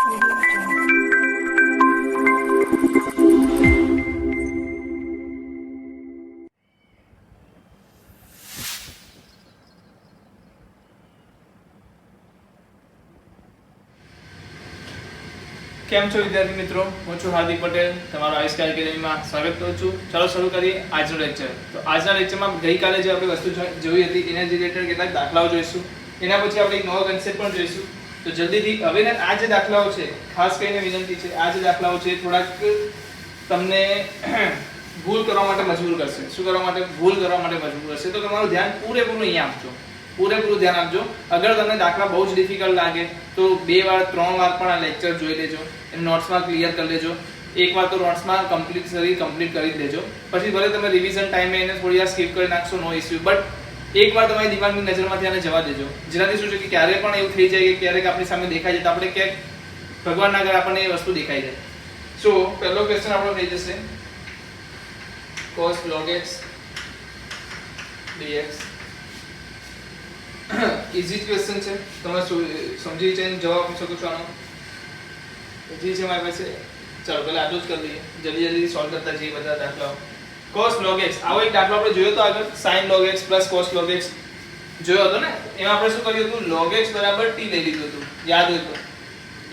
કેમ છો વિદ્યાર્થી મિત્રો, હું છું હાર્દિક પટેલ, તમારો આઈસ્કાર એકેડેમીમાં સ્વાગત કરું છું. ચાલો શરૂ કરીએ આજનો લેક્ચર. તો આજના લેક્ચરમાં ગઈકાલે જે આપણે વસ્તુ જોઈ હતી એના રિલેટેડ કેટલાક દાખલાઓ જોઈશું. એના પછી આપણે એક નવો કન્સેપ્ટ પણ જોઈશું. તો જલ્દીથી હવે આ જે દાખલાઓ છે, ખાસ કરીને વિનંતી છે, આ જે દાખલાઓ છે થોડાક તમને ભૂલ કરવા માટે મજબૂર કરશે. શું કરવા માટે? ભૂલ કરવા માટે મજબૂર કરશે. તો તમારું ધ્યાન પૂરેપૂરું અહીંયા આપજો. પૂરેપૂરું ધ્યાન આપજો. અગર તમને દાખલા બહુ જ ડિફિકલ્ટ લાગે તો 2 વાર 3 વાર પણ આ લેક્ચર જોઈ લેજો, એને નોટ્સમાં ક્લિયર કરી લેજો. એકવાર તો નોટ્સમાં કમ્પ્લીટ કરી દેજો. પછી ભલે તમે રિવિઝન ટાઈમે એને થોડી વાર સ્કીપ કરી નાખશો, નો ઇશ્યુ, બટ એકવાર તમારી દિમાગની નજરમાંથી આને જવા દેજો. જેનાથી શું છે કે ક્યારે પણ એવું થઈ જાય કે ક્યારેક આપણી સામે દેખાઈ જાય તો આપણે ક્યાંક ભગવાન ના કરે આપણને એ વસ્તુ દેખાઈ જાય. સો પહેલો ક્વેશ્ચન આપણો થઈ જશે cos log x dx. Easy question છે, તમે સમજી જઈને જવાબ આપી શકો છો. આનો ઇઝી છે મારી પાસે. ચાલો પહેલા આટલું જ કરી દઈએ, જલ્દી સોલ્વ કરતા જઈએ બધા દાખલાઓ. cos log x, આવો એક દાખલો આપણે જોયો તો આગળ, sin log x cos log x જોયો હતો ને. એમાં આપણે શું કર્યું હતું? log x બરાબર t લઈ લીધું હતું, યાદ હોય તો.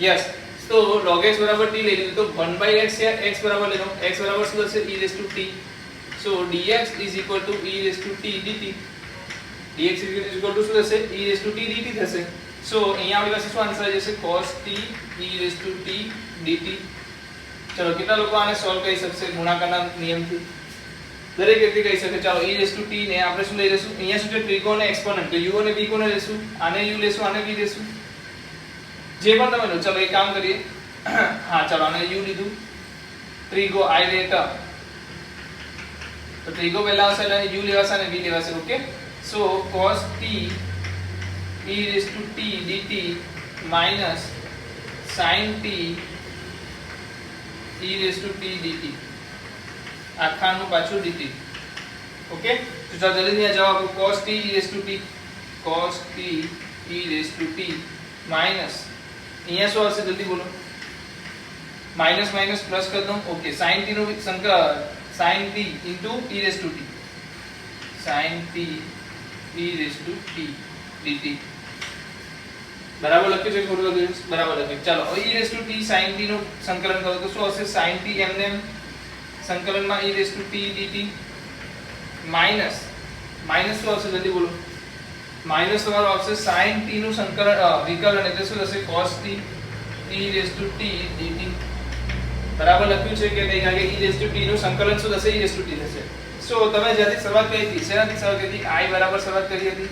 યસ, તો log x બરાબર t લઈ લીધું તો 1/x છે, x બરાબર લેનો, x બરાબર શું થશે? e raised to t. so dx is equal to e raised to t dt. dx is equal to શું થશે? e raised to t dt થશે. સો અહીંયા આપણી પાસે શું આન્સર આવી જશે? cos t e raised to t dt. ચલો કેટલા લોકો આને સોલ્વ કરી શકશે ગુણાકારના નિયમથી? દરેક વ્યક્તિ કહી શકે. ચાલો e raised to t ને આપણે શું લઈ લેશું? અહીંયા શું છે? ત્રિકોણ એક્સપોનન્ટ, તો u અને v કોને લેશું? આને u લેશું, આને v લેશું, જે પણ તમે લો. ચલો એક કામ કરીએ. હા ચાલો આને u લીધું, ત્રિગો i લેતા, તો ત્રિગો પહેલા આવશે એટલે u લેવાશે અને v લેવાશે. Okay, so cos t e raised to t dt minus sin t e raised to t dt, આખાનું પાછું dt. ઓકે, તો ચાલો જલ્દી જવાબ આપો. cos t e raised to t, cos t e raised to t minus અહીંયા શું આવશે? જલ્દી બોલો. માઈનસ માઈનસ પ્લસ કરી દઉં. ઓકે, sin t નું sin t into e raised to t, sin t e raised to t dt. બરાબર લખ્યું છે? ખોટું લખ્યું? બરાબર લખ્યું. ચાલો e raised to t sin t નું સંકલન કરો તો શું હશે? sin t એમને સંકલનમાં e raised to t dt minus શું આવશે? જલ્દી બોલો. માઈનસ તમારો આવશે sin t નું વિકલન એટલે શું થશે? cos t e raised to t dt. બરાબર લખ્યું છે કે નહીં? કારણ કે e raised to t નું સંકલન શું થશે? e raised to t થશે. સો તમે જ્યાંથી શરૂઆત કરી હતી, શેનાથી શરૂઆત કરી હતી? i બરાબર શરૂઆત કરી હતી.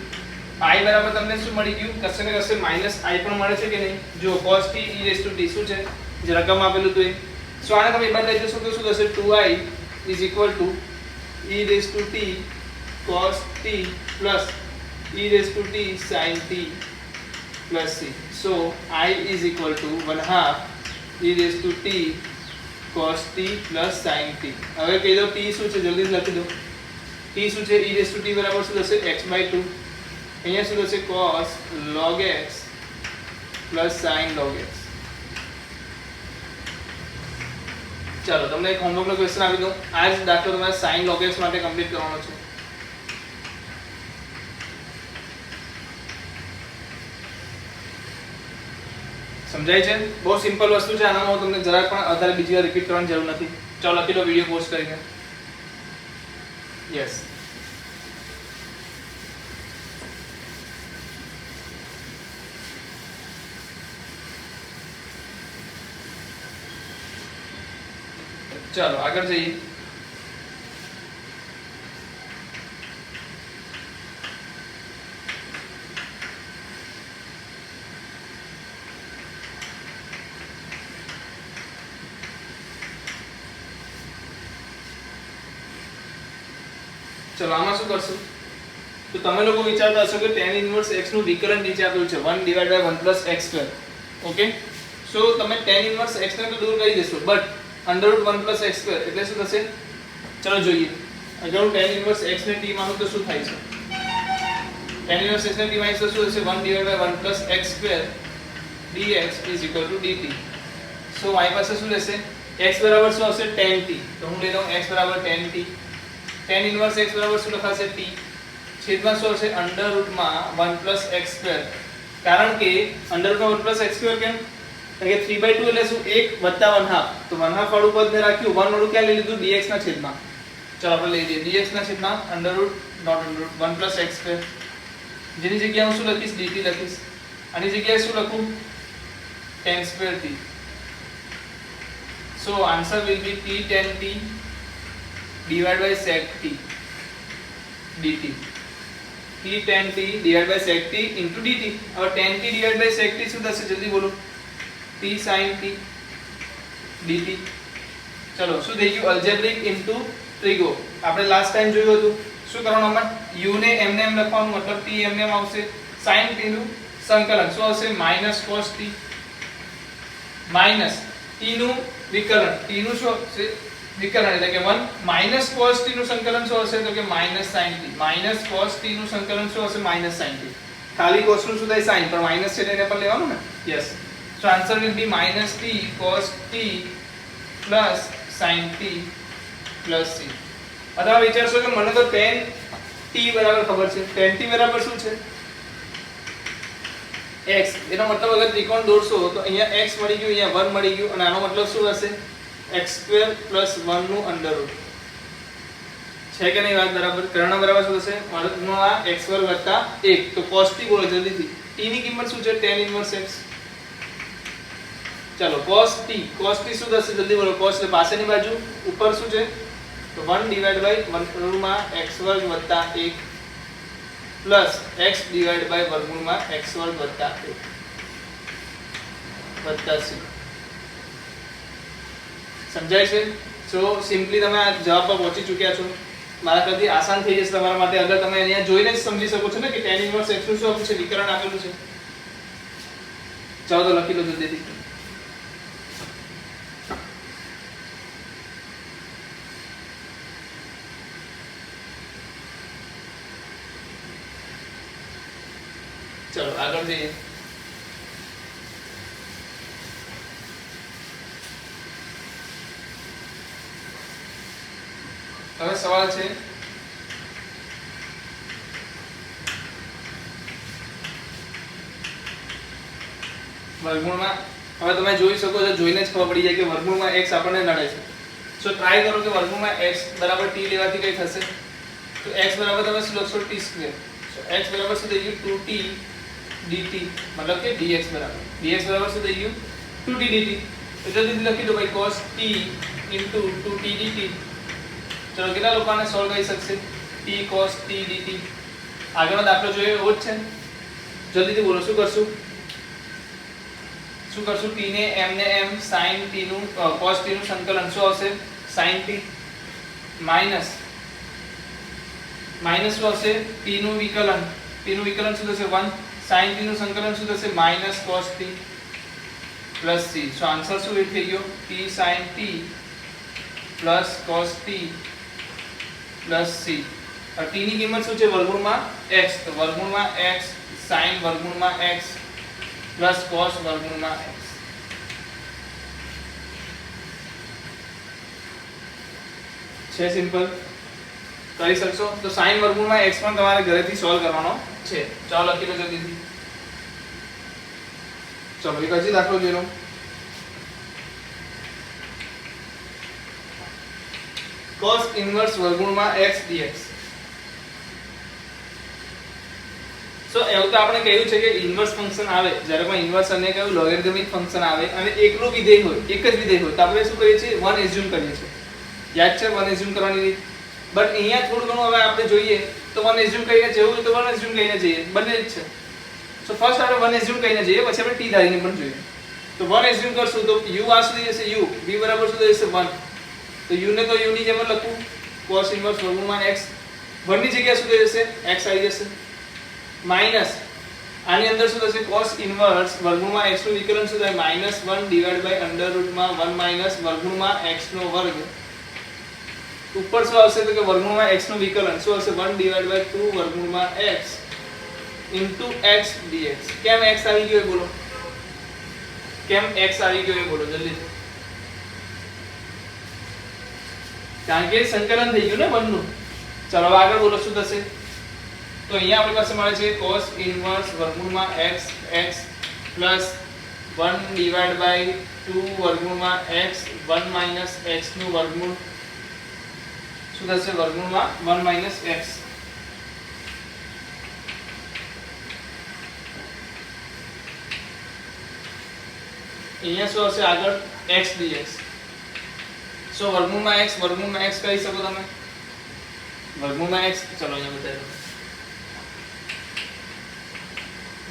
i બરાબર તમને શું મળી ગયું? કશે ને કશે માઈનસ i પણ મળે છે કે નહીં? જો cos t e raised to t શું છે? જે રકમ આપેલું હતું એ. સો આને તમે એક બાદ લઈ જશો તો શું થશે? 2i is equal to e raised to t cos t plus e raised to t sin t plus c. so I is equal to 1/2 e raised to t cos t plus sin t. હવે કહી દો t શું છે? જલ્દી લખી દો. t શું છે? e raised to t બરાબર શું થશે? x/2. અહીંયા શું થશે? cos log x plus sin log x. ચાલો તમને એક હોમવર્ક નો ક્વેશ્ચન આપી દઉં. આ જ દાખલો તમારે sin log x માટે કમ્પ્લીટ કરવાનો છે. સમજાય છે? બહુ સિમ્પલ વસ્તુ છે. આનામાં હું તમને જરાક પણ વધારે બીજી વાર રિપીટ કરવાની જરૂર નથી. ચાલો લખી લો વિડિયો પોસ્ટ કરીને. યસ, ચાલો આગળ જઈએ. ચલો આમાં શું કરશું? તો તમે લોકો વિચારતા હશો કે tan ઇન્વર્સ x નું વિકલન નીચે આપેલું છે 1/1 + x². ઓકે, સો તમે tan ઇન્વર્સ x ને તો દૂર કરી દેશો, બટ √1 + x² એટલે શું થશે? ચલો જોઈએ. અગર હું tan ઇન્વર્સ x ને t માનું તો શું થાય છે? tan ઇન્વર્સ x ને t માનું તો શું થશે? 1/1 + x² dx is equal to dt. સો મારી પાસે શું રહેશે x બરાબર શું આવશે tan t. તો હું લઈ લઉં x બરાબર tan t. tan inverse x બરાબર શું લખાશે t. છેદમાં શું હશે અંડર રૂટમાં 1 + x². કારણ કે અંડર રૂટમાં 1 + x² કેમ? કારણ કે 3/2 એટલે શું 1 + 1/2. તો 1/2 વાળું પદ મેં રાખ્યું, 1 વાળું ક્યાં લઈ લીધું dx ના છેદમાં. ચલો આપણે લઈ લઈએ dx ના છેદમાં under root not under root 1 + x². જેની જગ્યાએ હું શું લખીશ dt લખીશ. આની જગ્યાએ શું લખું tan² t. So answer will be t tan t divided by sec t dt. t tan t divided by sec t into dt. अब tan t divided by sec t શું થશે જલ્દી બોલો t sin t dt. ચલો શું થઈ ગયું અલ્જેબ્રિક into ટ્રિગો. આપણે લાસ્ટ ટાઈમ જોયું હતું શું કરવાનું આમાં u ને એમને એમ લખવાનું મતલબ t એમને એમ આવશે sin t નું સંકલન શું આવશે -cos t માઈનસ t નું વિકલન. t નું શું છે વિકલન એટલે કે 1 -cos t નું સંકલન શું હશે તો કે -sin t. -cos t નું સંકલન શું હશે -sin t. ખાલી cos નું શું થાય sin પણ માઈનસ છે એટલે એને પણ લેવાનું ને. Yes. So answer will be -t cos t sin t c. અથવા વિચારશો કે મને તો tan t બરાબર ખબર છે. tan t બરાબર શું છે x. એનો મતલબ અગર ત્રિકોણ દોરશો તો અહીંયા x મળી ગયું, અહીંયા 1 મળી ગયું અને આનો મતલબ શું હશે x² + 1 નું અંડર રૂટ. છે કે નહીં વાત બરાબર? કર્ણ બરાબર શું થશે વર્ગમૂળમાં x² + 1. તો cos t બોલો જલ્દીથી. t ની કિંમત શું છે tan ઇન્વર્સ x. ચલો cos t શું થશે જલ્દી બોલો. cos એટલે પાછળની બાજુ, ઉપર શું છે તો 1 / વર્ગમૂળમાં x² + 1 plus x divide by વર્ગમૂળમાં x² + 1 વત્તા c. સમજાય છે? સો સિમ્પલી તમે આ જવાબ પર પહોંચી ચૂક્યા છો. મારા કરતી આસાન થઈ જશે તમારા માટે અગર તમે અહીંયા જોઈને જ સમજી શકો છો ને કે tan ઇન્વર્સ x નું શું આપેલું છે વિકલન આપેલું છે. ચાલો તો લખી લો જલ્દીથી. चलो આગળ જઈએ. હવે સવાલ છે વર્ગમૂળમાં. હવે તમે જોઈ શકો છો, જોઈને જ ખબર પડી જાય કે વર્ગમૂળમાં x આપણને નડે છે. સો ટ્રાય કરો કે વર્ગમૂળમાં x બરાબર t લેવાથી કઈ થશે. તો x બરાબર તમે શું લખશો t². સો x બરાબર શું થઈ ગયું 2t dt मतलब કે dx બરાબર શું થઈ ગયું 2t dt. તો જલ્દીથી લખી દો ભાઈ cos t * 2t dt. ચલો કેટલા લોકોને સોલ્વ કરી શકશે t cos t dt. આગળનો દાખલો જોઈએ એવો જ છે. જલ્દીથી બોલો શું કરશું t ને m ને m sin t નું cos t નું સંકલન શું આવશે sin t માઈનસ શું આવશે t નું વિકલન. t નું વિકલન શું થશે 1 sin t નું સંકલન શું થશે -cos t + c. સો આન્સર શું થઈ ગયો t sin t + cos t + c. और t ની કિંમત શું છે વર્ગમૂળમાં x. તો વર્ગમૂળમાં x sin વર્ગમૂળમાં x + cos વર્ગમૂળમાં x. છે સિમ્પલ, કરી શકશો. તો sin વર્ગમૂળમાં x પણ તમારે ઘરેથી સોલ્વ કરવાનો છે. ચાલો લખી લો જલ્દીથી. ચલો એક હજી દાખલો જોઈ લો. cos ઇન્વર્સ વર્ગમૂળમાં x dx. સો એવું તો આપણે કહ્યું છે કે ઇન્વર્સ ફંક્શન આવે જ્યારે પણ ઇન્વર્સ અને કયું લોગેરિધમિક ફંક્શન આવે અને એકલું વિધેય હોય, એક જ વિધેય હોય તો આપણે શું કરીએ છીએ 1 એઝ્યુમ કરીએ છીએ. યાદ છે 1 એઝ્યુમ કરવાની રીત? બટ અહીંયા થોડું ઘણું હવે આપણે જોઈએ તો 1 એઝ્યુમ કરીને જેવું તો 1 એઝ્યુમ કરીને જઈએ, બંને જ છે. સો ફર્સ્ટ આપણે 1 એઝ્યુમ કરીને જઈએ, પછી આપણે t ધારીને પણ જોઈએ. તો 1 એઝ્યુમ કરશું તો u આ સુધી જશે u, v બરાબર શું થશે 1. તો u ને તો u ની જેમ લખું cos ઇન્વર્સ વર્ગમૂળમાં x. 1 ની જગ્યાએ શું થઈ જશે x આવી જશે માઈનસ આની અંદર શું થશે cos ઇન્વર્સ વર્ગમૂળમાં x નું વિકલન શું થાય -1 ડિવાઇડ બાય અંડર રૂટમાં 1 માઈનસ વર્ગમૂળમાં x નો વર્ગ. ઉપર શું આવશે તો કે વર્ગમૂળમાં x નું વિકલન શું હશે 1 ડિવાઇડ બાય 2 વર્ગમૂળમાં x into x dx. કેમ x આવી ગયો બોલો? કેમ x આવી ગયો એ બોલો જલ્દી, કારણ કે સંકલન થઈ ગયું ને બંનેનું. ચલો હવે આગળ બોલો શું થશે. તો અહીંયા આપણી પાસે મળે છે cos ઇન્વર્સ વર્ગમૂળમાં x x plus 1 divide by 2 વર્ગમૂળમાં x 1 માઈનસ x નું વર્ગમૂળ શું થશે વર્ગમૂળમાં 1 માઈનસ x. અહીંયા શું હશે આગળ x dx. સો વર્ગમૂળમાં x કહી શકો તમે વર્ગમૂળમાં x. ચલો અહીંયા બતાવી દો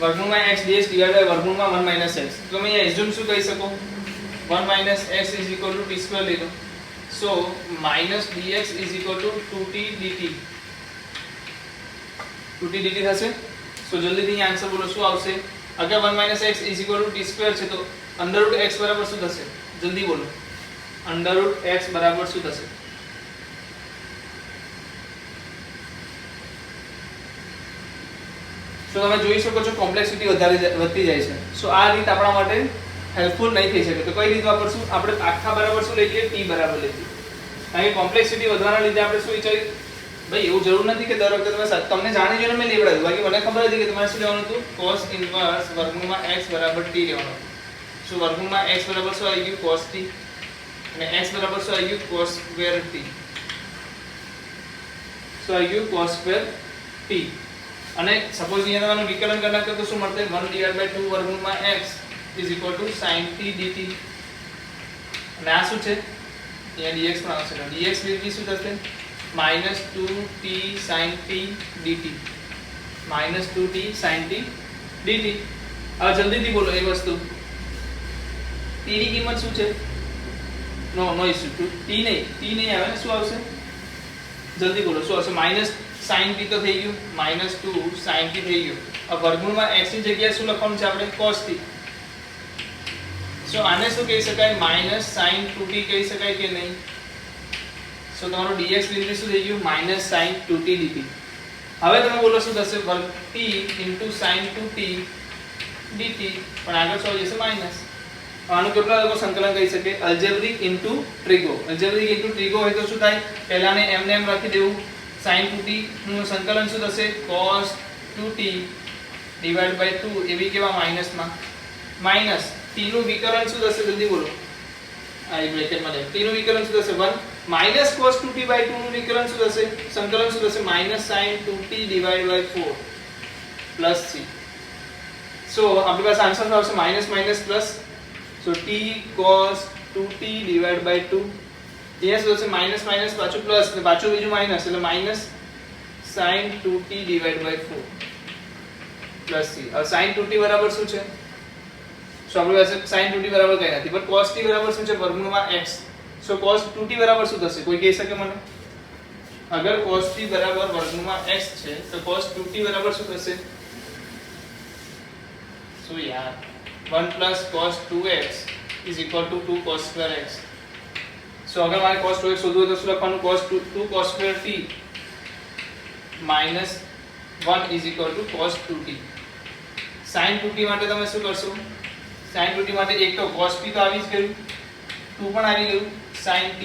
વર્ગમૂળમાં x dx ડિવાઇડ બાય વર્ગમૂળમાં 1 માઈનસ x. તો તમે અહીંયા એઝ્યુમ શું કહી શકો 1 minus x is equal to t square લઈ લો. So minus dx is equal to 2t dt 2t dt થશે. સો જલ્દીથી અહીંયા આન્સર બોલો શું આવશે. અગર 1 minus x is equal to t square છે તો અંડર રૂટ x બરાબર શું થશે જલ્દી બોલો. અંડર રૂટ x બરાબર શું થશે. તો તમે જોઈ શકો છો કોમ્પ્લેક્સિટી વધતી જાય છે. સો આ રીત આપણા માટે હેલ્પફુલ નહીં થઈ શકે. તો કઈ રીત વાપરશું આપણે આખા બરાબર શું લઈ લઈએ t બરાબર લઈ લઈએ. કારણ કે કોમ્પ્લેક્સિટી વધવાના લીધે આપણે શું વિચારી ભાઈ એવું જરૂર નથી કે દર વખતે તમે તમને જાણી જોઈને મેં લેવડાવ્યું. બાકી મને ખબર હતી કે તમારે શું લેવાનું હતું cos ઇન્વર્સ વર્ગમૂળમાં x બરાબર t લેવાનું હતું. સો વર્ગમૂળમાં x બરાબર શું આવી ગયું cos t અને x બરાબર શું આવી ગયું cos સ્ક્વેર t. શું આવી ગયું cos સ્ક્વેર t. અને સપોઝ અહીંયા તમારું વિકલન કરી નાખો તો શું મળશે 1 ડિવાઇડ બાય 2 વર્ગમૂળમાં x is equal two sin t dt. અને આ શું છે અહીંયા dx પણ આવશે. dx dt શું થશે -2t sin t dt -2t sin t dt. હવે જલ્દીથી બોલો એ વસ્તુ t ની કિંમત શું છે. નો ઇશ્યુ t નહીં આવે ને શું આવશે જલ્દી બોલો શું આવશે. માઈનસ sin t તો થઈ ગયું -2 sin t થઈ ગયું. હવે વર્ગમૂળમાં x ની જગ્યાએ શું લખવાનું છે આપણે cos t. સો આને શું કહી શકાય -sin 2t કહી શકાય કે નહીં. સો તમારું dx dt શું થઈ ગયું -sin 2t dt. હવે તમે બોલો શું થશે વર્ગ t sin 2t dt પણ આગળ શું આવી જશે માઈનસ. આનું કેટલા લોકો સંકલન કરી શકે અલ્જેબ્રિક ઇન્ટુ ટ્રિગો. અલ્જેબ્રિક ઇન્ટુ ટ્રિગો હોય તો શું થાય પહેલાને એમને એમ રાખી દેવું. sin 2t નું સંકલન શું થશે cos 2t ડિવાઇડ બાય 2 એવી કેવા માઈનસમાં માઈનસ t નું વિકલન શું થશે જલ્દી બોલો. આ બ્રેકેટમાં લે t નું વિકલન શું થશે 1 માઈનસ cos 2t બાય 2 નું વિકલન શું થશે સંકલન શું થશે sin 2t divide by 4 plus c. So આપણી પાસે આન્સર શું આવશે minus minus plus. So t cos 2t divide by 2 અહીંયા શું થશે માઈનસ માઈનસ પાછું પ્લસ ને પાછું બીજું માઈનસ એટલે sin 2t divide by 4 plus c. હવે sin 2t બરાબર શું છે. સો આપણી પાસે sin 2t બરાબર કંઈ નથી પણ cos t બરાબર શું છે વર્ગમૂળમાં x. સો cos 2t બરાબર શું થશે કોઈ કહી શકે મને. અગર cos t બરાબર વર્ગમૂળમાં x છે તો cos 2t બરાબર શું થશે. સો યાર 1 plus cos 2x is equal to 2 cos square x. સો અગર મારે cos 2x શોધવું હોય તો શું લખવાનું cos 2 cos square t minus 1 is equal to cos 2t. sin 2t માટે તમે શું કરશો sin 2t માટે એક તો cos t તો આવી જ ગયું 2 પણ આવી ગયું sin t.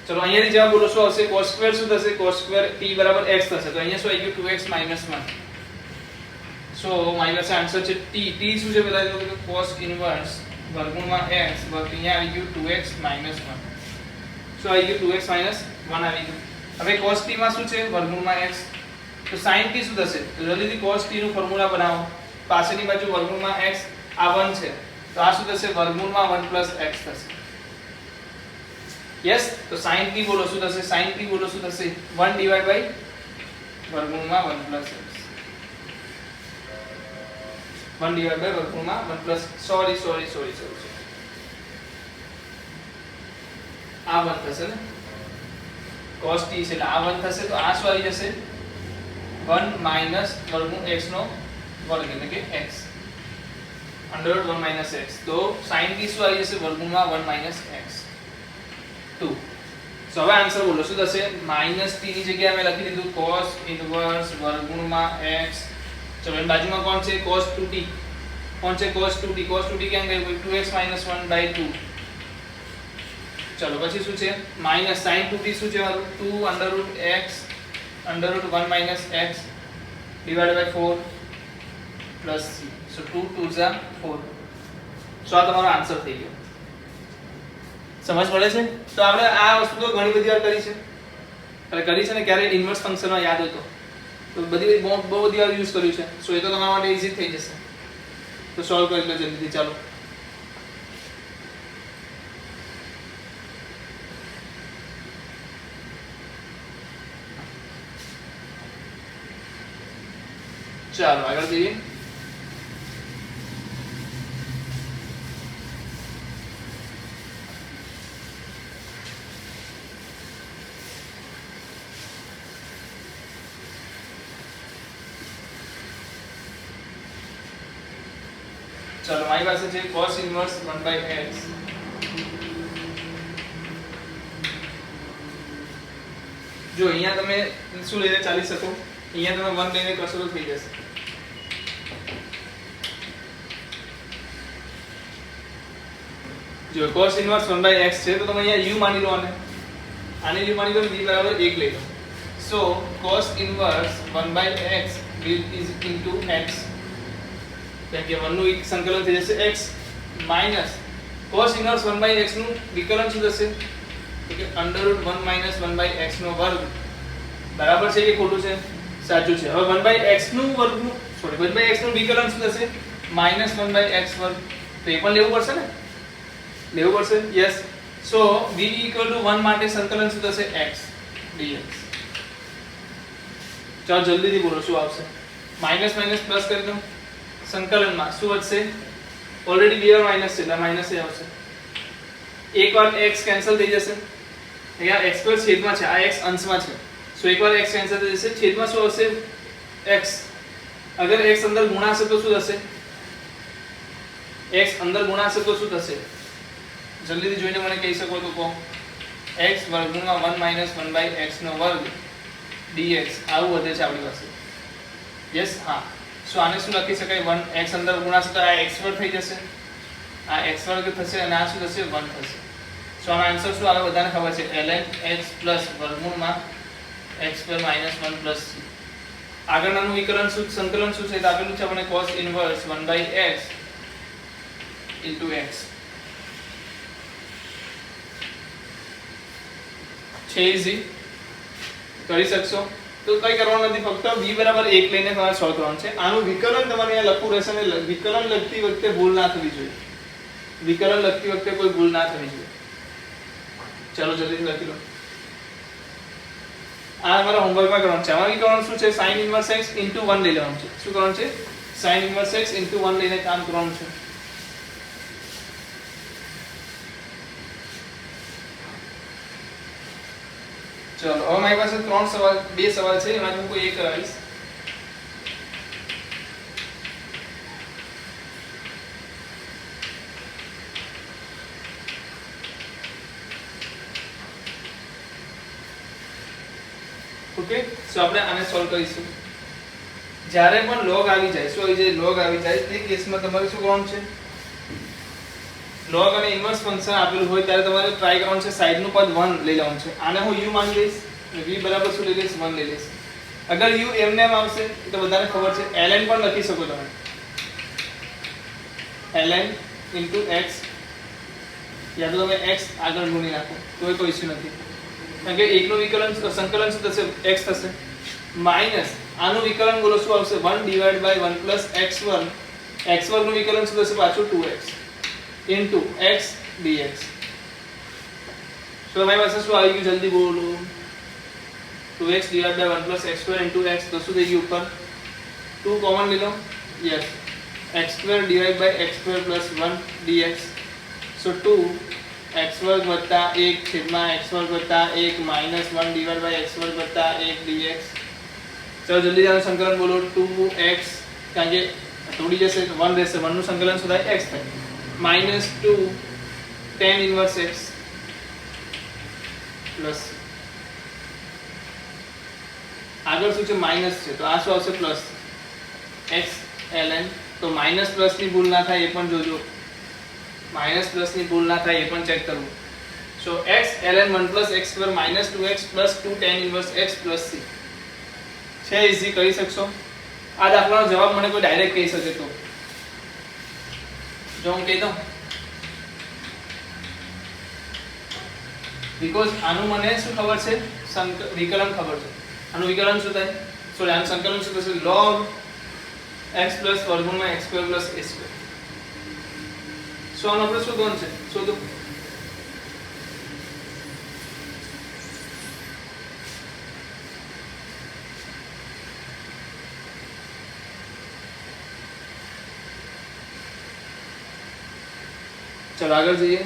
ચલો અહીંયાથી જવાબ બોલો શું આવશે cos square શું થશે cos square t બરાબર x થશે. તો અહીંયા શું આવી ગયું 2x minus 1. સો મારી પાસે આન્સર છે t. t શું છે પેલા જો cos ઇન્વર્સ વર્ગમૂળમાં x અહીંયા આવી ગયું 2x 1. સો આવી ગયું 2x 1 આવી ગયું. હવે cos t માં શું છે વર્ગમૂળમાં x. તો sin t શું થશે તો જલ્દીથી cos t નું ફોર્મ્યુલા બનાવો. પાછળની બાજુ વર્ગમૂળમાં x આ 1 છે તો આ શું થશે વર્ગમૂળમાં 1 x થશે. યસ તો sin t બોલો શું થશે sin t બોલો શું થશે 1 ડિવાઇડ બાય વર્ગમૂળમાં 1 x 1 divided by વર્ગમૂળમાં 1 plus sorry આ 1 થશે ને cos t છે એટલે આ 1 થશે તો આ શું આવી જશે 1 minus વર્ગમૂળ x નો વર્ગ એટલે કે x under root 1 minus x. તો sin t શું આવી જશે વર્ગમૂળમાં 1 minus x 2. સો હવે આન્સર બોલો શું થશે minus t ની જગ્યાએ મેં લખી દીધું cos ઇન્વર્સ વર્ગમૂળમાં x. ચલો એની બાજુમાં કોણ છે cos 2t કોણ છે cos 2t ક્યાં ગયું ભાઈ 2x - 1/2 ચલો પછી શું છે માઈનસ sin 2t શું છે મારું 2 √x √1 - x / 4 પ્લસ c સો 2 2 જા 4 સો આ તમારો આન્સર થઈ ગયો સમજ પડે છે તો આપણે આ વસ્તુ તો ઘણી બધી વાર કરી છે એટલે કરી છે ને ક્યારે ઇન્વર્સ ફંક્શનમાં યાદ હોય તો બહુ બધી વાર યુઝ કર્યું છે સો એ તો તમારા માટે ઈઝી થઈ જશે તો સોલ્વ કરી લો જલ્દીથી ચાલો ચાલો આગળ જઈએ चलो मारी પાસે છે cos ઇન્વર્સ 1/x જો અહીંયા તમે શું લઈને ચાલી શકો અહીંયા તમે 1 લઈને કરશો તો થઈ જશે જો cos ઇન્વર્સ 1/x છે તો તમે અહીંયા u માની લો આને u માની લો v બરાબર 1 લઈ લો સો cos inverse 1/x is into x એટલે કે 1 નું એક સંકલન થઈ જશે x minus cos inverse 1/x નું વિકલન શું થશે એટલે કે √1 - 1/x નો વર્ગ બરાબર છે કે ખોટું છે સાચું છે હવે 1/x નું વર્ગનું સોરી 1/x નું વિકલન શું થશે -1/x વર્ગ તો એ પણ લેવું પડશે ને લેવું પડશે યસ સો v = 1 માટે સંકલન શું થશે x dx ચાલો જલ્દીથી બોલો શું આવશે માઈનસ માઈનસ પ્લસ કરી દો સંકલનમાં શું વધશે ઓલરેડી બે વાર માઈનસ છે એટલે માઈનસ એ આવશે એકવાર x કેન્સલ થઈ જશે અહીંયા x પર છેદમાં છે આ x અંશમાં છે સો એકવાર x કેન્સલ થઈ જશે છેદમાં શું આવશે x અગર x અંદર ગુણાશે તો શું થશે x અંદર ગુણાશે તો શું થશે જલ્દીથી જોઈને મને કહી શકો તો કહો x વર્ગમૂળમાં 1 - 1/x નો વર્ગ dx આવું વધે છે આપણી પાસે યસ હા સો આને શું લખી શકાય 1 x અંદર ગુણાશે તો આ x વર્ગ થઈ જશે આ x વર્ગ થશે અને આ શું થશે 1 થશે સો આનો આન્સર શું આવે બધાને ખબર છે ln x પ્લસ વર્ગમૂળમાં x પર -1 c આગળનું વિકલન શું સંકલન શું છે તો આપેલું છે આપણે cos ઇન્વર્સ 1/x x છે ઈઝી કરી શકશો તો કઈ કરવાનું નથી ફક્ત v બરાબર 1 લઈને તમારે સોલ્વ કરવાનું છે આનું વિકલન તમારે અહીંયા લખવું રહેશે અને વિકલન લખતી વખતે ભૂલ ના થવી જોઈએ વિકલન લખતી વખતે કોઈ ભૂલ ના થવી જોઈએ ચાલો જલ્દી લખી લો આ અમારા હોમવર્કમાં કરવાનું છે આમાં વિકલન શું છે sin ઇન્વર્સ x 1 લઈ લેવાનું છે શું કરવાનું છે sin ઇન્વર્સ x 1 લઈને કામ કરવાનું છે ચલો હવે મારી પાસે બે સવાલ છે એમાંથી હું કોઈ એક કરાવીશ ઓકે સો આપણે આને સોલ્વ કરીશું જ્યારે પણ log આવી જાય શું આવી જાય log આવી જાય તે કેસમાં તમારે શું કરવાનું છે log અને ઇન્વર્સ ફંક્શન આપેલું હોય ત્યારે તમારે ટ્રાય કરવાનું છે સાઈડ નું પદ 1 લઈ લેવાનું છે આને હું u માની લઈશ અને v બરાબર શું લઈ લઈશ 1 લઈ લઈશ અગર u એમને એમ આવશે તો બધાને ખબર છે ln પણ લખી શકો તમે ln x યા તો તમે x આગળ ગુણી નાખો તો કોઈ ઇશ્યુ નથી કારણ કે એકનું વિકલન સંકલન શું થશે x થશે માઈનસ આનું વિકલન બોલો શું આવશે 1 / 1 + x2 x2 નું વિકલન શું થશે પાછું 2x into x dx તો મારી પાસે શું આવી ગયું જલ્દી બોલો 2x / 1 + x2 into x તો શું થઈ ગયું ઉપર 2 કોમન લઈ લો yes x2 / x2 + 1 dx so 2 x2 + 1 x2 + 1 -1 / x2 + 1 dx ચલો જલ્દી જાઓ સંકલન બોલો 2x કારણ કે તોડી જશે 1 રહેશે 1 નું સંકલન શું થાય x થાય -2 tan inverse x પ્લસ આગળ શું છે માઈનસ છે તો આ શું આવશે પ્લસ x ln તો માઇનસ પ્લસ ની ભૂલ ના થાય એ પણ જોજો, માઇનસ પ્લસ ની ભૂલ ના થાય એ પણ ચેક કરવું. સો x ln 1 + x square minus 2x + 2 tan inverse x + c છે ઈઝી કરી શકશો. આ દાખલાનો જવાબ મને કોઈ ડાયરેક્ટ કહી શકે તો જો હું કહી દઉં, બીકોઝ આનું મને શું ખબર છે, વિકલન ખબર છે. આનું વિકલન શું થાય, સોરી આનું સંકલન શું થશે, log x + વર્ગમૂળમાં x² + a². સો આનો આપણે શું ગણ છે શોધો. चलो आगे जाइए.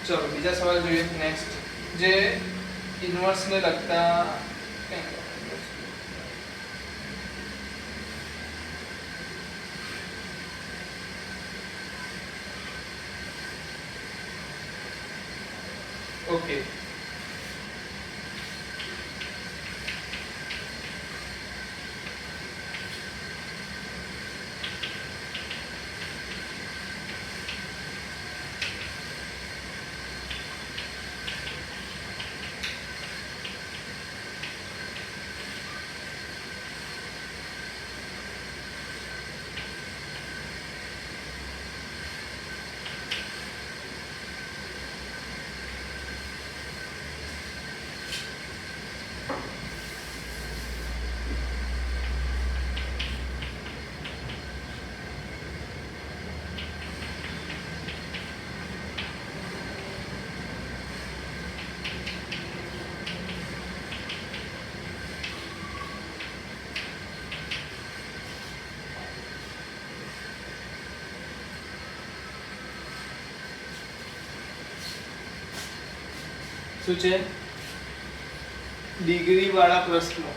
चलो बीजा सवाल જોઈએ. नेक्स्ट જે ઇન્વર્સ ને લગતા ओके શું છે ડિગ્રી વાળા પ્રશ્નો.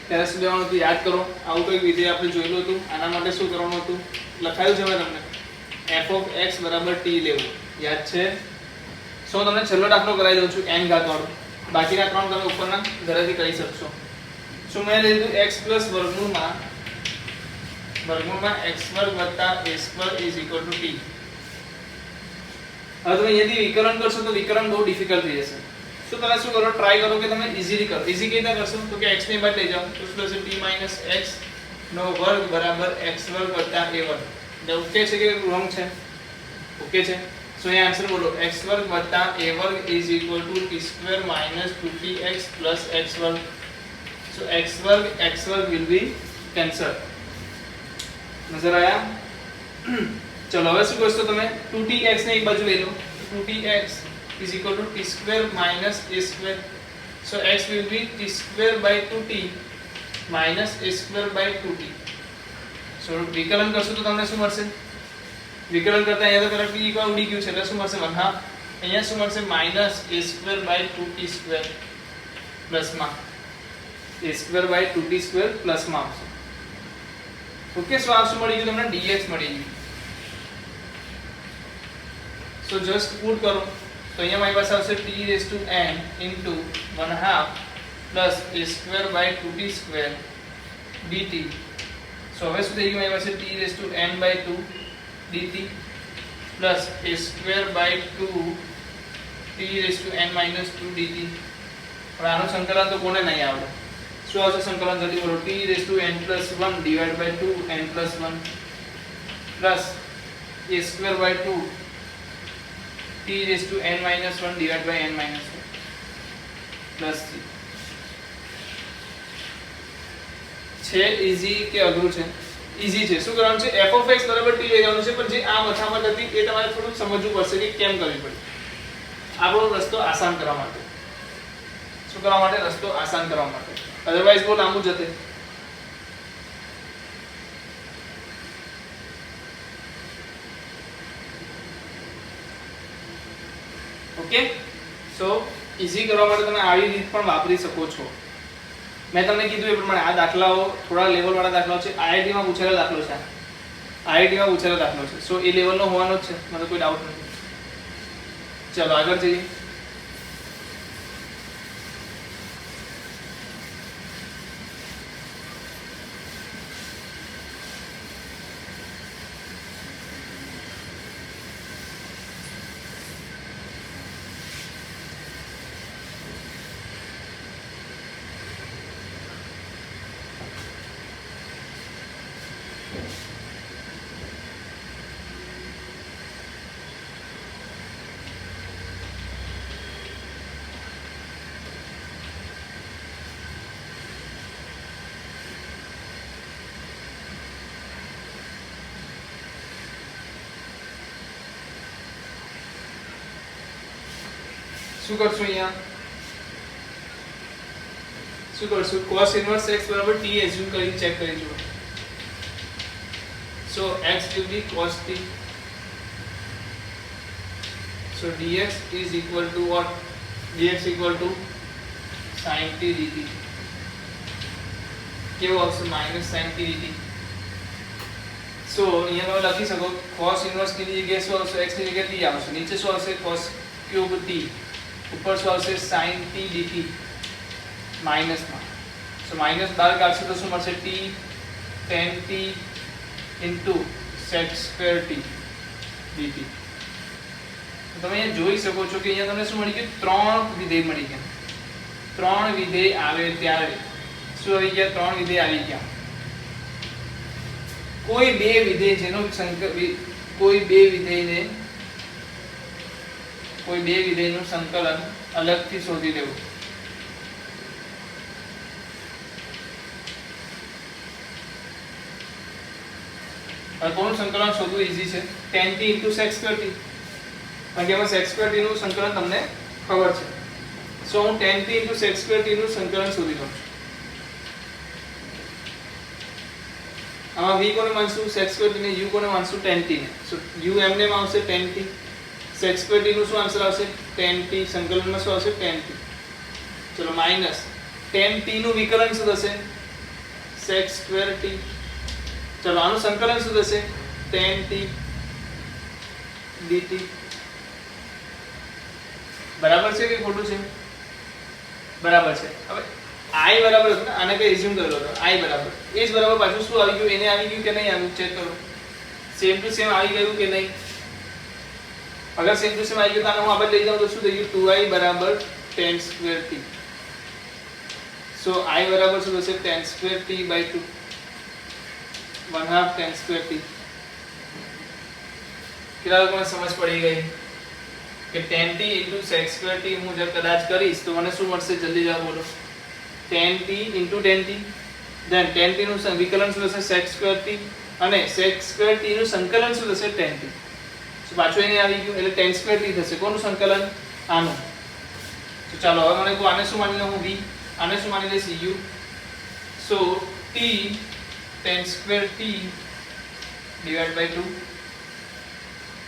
ત્યારે શું લેવાનું હતું યાદ કરો. આવું કોઈ વિધેય આપણે જોયેલું હતું. આના માટે શું કરવાનું હતું, લખાયું છે હવે તમને f of x = t લેવું. યાદ છે? સો તમને છેલ્લો દાખલો કરાવી દઉં છું n ઘાત વાળો. બાકીના ત્રણ તમે ઉપરના ઘરેથી કરી શકશો. શું મેં લીધું x + વર્ગમૂળમાં x² + a² = t. હવે તમે અહીંયાથી વિકલન કરશો તો વિકલન બહુ ડિફિકલ્ટ થઈ જશે. તો તમે શું કરો, ટ્રાય કરો કે તમે ઈઝીલી કરો. ઈઝી કેવી રીતે કરશો તો કે x ની બાદ લઈ જાઓ તો શું થશે, t - x નો વર્ગ બરાબર x² + a². જે ઓકે છે કે રોંગ છે? ઓકે છે. સો અહીં આન્સર બોલો, x² + a² = t² - 2tx + x². So x² will be cancelled. નજર આયા? चलो હવે શું કરશો તમે, 2tx ને એક બાજુ લઈ લો. 2tx = t² - a². so x will be t² / 2t - a² / 2t. so વિકલન કરશો તો તમને શું મળશે, વિકલન કરતા અહીંયા તો પેલા t કા ઉડી ગયું છે એટલે શું મળશે 1/2. અહીંયા શું મળશે -a² / 2t² પ્લસમાં a² / 2t² પ્લસમાં આવશે. ઓકે. સો આ શું મળી ગયું તમને, dx મળી ગયું. So just put करो तो અહીંયા મારી પાસે આવશે t n into 1/2 plus a² / 2t² dt. so હવે શું થઈ ગયું મારી પાસે t n / 2 dt plus a² / 2 t n - 2 dt. હવે આનું સંકલન તો કોને નહીં આવડે. શું આવશે સંકલન, જલ્દી બોલો. t n + 1 / 2 n + 1 plus a² / 2 t n - 1 / n - 1 plus c. છે ઈઝી કે અઘરું છે? ઈઝી છે. શું કરવાનું છે, f of x = t લઈ જવાનું છે, પણ જે આ મથામત હતી એ તમારે થોડું સમજવું પડશે કે કેમ કરવી પડે. આપણો રસ્તો આસાન કરવા માટે. શું કરવા માટે? રસ્તો આસાન કરવા માટે. અધરવાઇઝ બહુ લાંબુ જશે. ઓકે. સો ઈઝી કરવા માટે તમે આવી રીત પણ વાપરી શકો છો. મેં તમને કીધું એ પ્રમાણે આ દાખલાઓ થોડા લેવલ વાળા દાખલાઓ છે, આઈઆઈટી માં પૂછેલો દાખલો છે, આઈઆઈટી માં પૂછેલો દાખલો છે, સો એ લેવલનો હોવાનો જ છે, મને કોઈ ડાઉટ નથી. ચલો આગળ જઈએ. શું કરશું અહીંયા? શું કરશું? cos inverse x બરાબર t એઝ્યુમ કરી ચેક કરી જુઓ. so x will be cos t, so dx is equal to what? dx equal to sin t dt. કેવું આવશે? Minus sin t dt. so અહીંયા તમે લખી શકો cos inverse t ની જગ્યાએ શું આવશે? x ની જગ્યાએ t આવશે, નીચે શું આવશે? cos cube t, ऊपर શું આવશે? sin t dt માઈનસ માં. સો માઈનસ 12 કાઢશો તો શું મળશે? t tan t into sec square t dt. તો તમે અહીંયા જોઈ શકો છો કે અહીંયા તમને શું મળી ગયું? ત્રણ વિધેય મળી ગયા. ત્રણ વિધેય આવે ત્યારે શું આવી ગયા? ત્રણ વિધેય આવી ગયા. કોઈ બે વિધેય જેનો કોઈ બે વિધેયનું સંકલન અલગથી શોધી લેવું. હવે કોનું સંકલન શોધવું ઈઝી છે? tan t * sec square t. કારણ કે એમાં sec square t નું સંકલન તમને ખબર છે. સો હું tan t * sec square t નું સંકલન શોધી લઉં છું. આમાં v કોને માનશું? sec square t ને. u કોને માનશું? tan t ને. સો u એમને માં આવશે tan t, sec square t નું શું આન્સર આવશે? tan t. સંકલનમાં શું આવશે? tan t. ચલો માઈનસ tan t નું વિકલન શું થશે? sec square t. ચલો આનું સંકલન શું થશે? tan t dt. બરાબર છે કે ખોટું છે? બરાબર છે. હવે i બરાબર હતું ને, આને કઈ એઝ્યુમ કરેલો હતો i બરાબર, એ જ બરાબર પાછું શું આવી ગયું? એને આવી ગયું કે નહીં આવ્યું? ચેક કરો. સેમ ટુ સેમ આવી ગયું કે નહીં? अगर सेम टू सेम आई गयो तो आने હું આપણે લઈ જાઉં તો શું થઈ ગયું? 2i બરાબર tan square t. So i બરાબર શું થશે? tan square t by 2, 1/2 tan square t. કેટલા લોકોને સમજ પડી ગઈ કે tan t * sec square t હું જબ કદાચ કરીશ તો મને શું મળશે? જલ્દી જવાબ બોલો. tan t * tan t, then tan t નું વિકલન શું થશે? sec square t, અને sec square t નું સંકલન શું થશે? tan t. તો પાછું એને આવી ગયું એટલે tan square t થશે. કોનું સંકલન? આનું. તો ચાલો હવે મને આને શું માની લઉં? હું v, આને શું માની લઈશ? u. So t tan square t divided by 2.